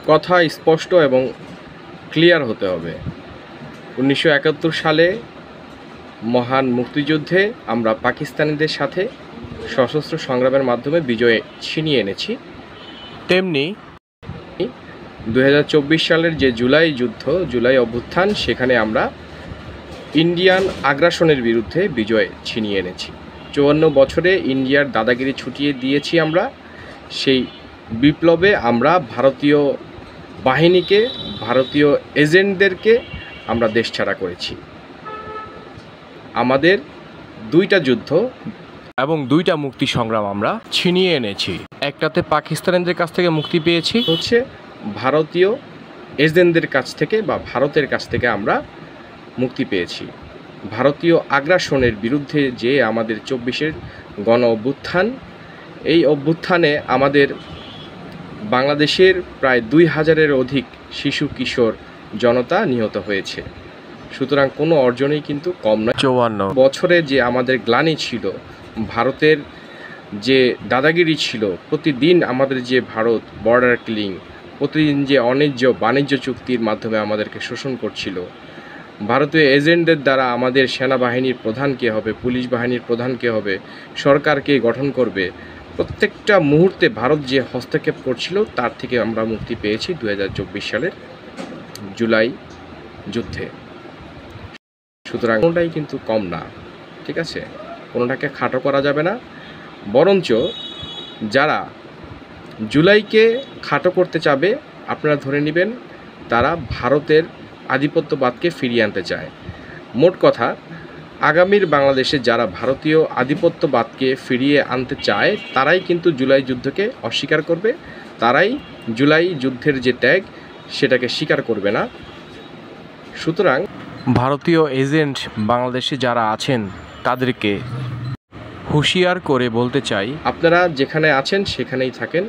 কথা স্পষ্ট এবং ক্লিয়ার হতে হবে। 1971 সালে মহান মুক্তিযুদ্ধে আমরা পাকিস্তানিদের সাথে সশস্ত্র সংগ্রামের মাধ্যমে বিজয় ছিনিয়ে এনেছি। তেমনি 2024 সালের যে জুলাই যুদ্ধ, জুলাই অভ্যুত্থান, সেখানে আমরা ইন্ডিয়ান আগ্রাসনের বিরুদ্ধে বিজয় ছিনিয়ে এনেছি। 54 বছরে ইন্ডিয়ার দাদাগিরি ছুটিয়ে দিয়েছি আমরা। সেই বিপ্লবে আমরা ভারতীয় বাহিনীকে, ভারতীয় এজেন্টদেরকে আমরা দেশছাড়া করেছি। আমাদের 2টা যুদ্ধ এবং 2টা মুক্তি সংগ্রাম আমরা ছিনিয়ে এনেছি। একটাতে পাকিস্তানিদের কাছ থেকে মুক্তি পেয়েছি, হচ্ছে ভারতীয় এজেন্টদের কাছ থেকে বা ভারতের কাছ থেকে আমরা মুক্তি পেয়েছি। ভারতীয় আগ্রাসনের বিরুদ্ধে যে আমাদের 24-এর গণ অভ্যুত্থান, এই অভ্যুত্থানে আমাদের বাংলাদেশের প্রায় 2000-এর অধিক শিশু কিশোর জনতা নিহত হয়েছে। সুতরাং কোনো অর্জনই কিন্তু কম নয়। 54 বছরে যে আমাদের গ্লানি ছিল, ভারতের যে দাদাগিরি ছিল, প্রতিদিন আমাদের যে ভারত বর্ডার কিলিং, প্রতিদিন যে অন্যায্য বাণিজ্য চুক্তির মাধ্যমে আমাদেরকে শোষণ করছিল, ভারতীয় এজেন্টদের দ্বারা আমাদের সেনাবাহিনীর প্রধান কে হবে, পুলিশ বাহিনীর প্রধান কে হবে, সরকারকে গঠন করবে, প্রত্যেকটা মুহূর্তে ভারত যে হস্তক্ষেপ করছিল, তার থেকে আমরা মুক্তি পেয়েছি 2024 সালের জুলাই যুদ্ধে। সুতরাং কোনোটাই কিন্তু কম না, ঠিক আছে? কোনোটাকে খাটো করা যাবে না। বরঞ্চ যারা জুলাইকে খাটো করতে চাবে, আপনারা ধরে নেবেন তারা ভারতের আধিপত্যবাদকে ফিরিয়ে আনতে চায়। মোট কথা, আগামীর বাংলাদেশে যারা ভারতীয় আধিপত্যবাদকে ফিরিয়ে আনতে চায়, তারাই কিন্তু জুলাই যুদ্ধকে অস্বীকার করবে, তারাই জুলাই যুদ্ধের যে ত্যাগ, সেটাকে স্বীকার করবে না। সুতরাং ভারতীয় এজেন্ট বাংলাদেশে যারা আছেন, তাদেরকে হুঁশিয়ার করে বলতে চাই, আপনারা যেখানে আছেন সেখানেই থাকেন।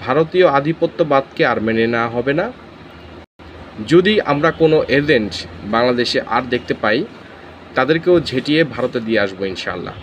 ভারতীয় আধিপত্যবাদকে আর মেনে নেওয়া হবে না। যদি আমরা কোনো এজেন্ট বাংলাদেশে আর দেখতে পাই, তাদেরকেও ঝেঁটিয়ে ভারতে দিয়ে আসবো ইনশাআল্লাহ।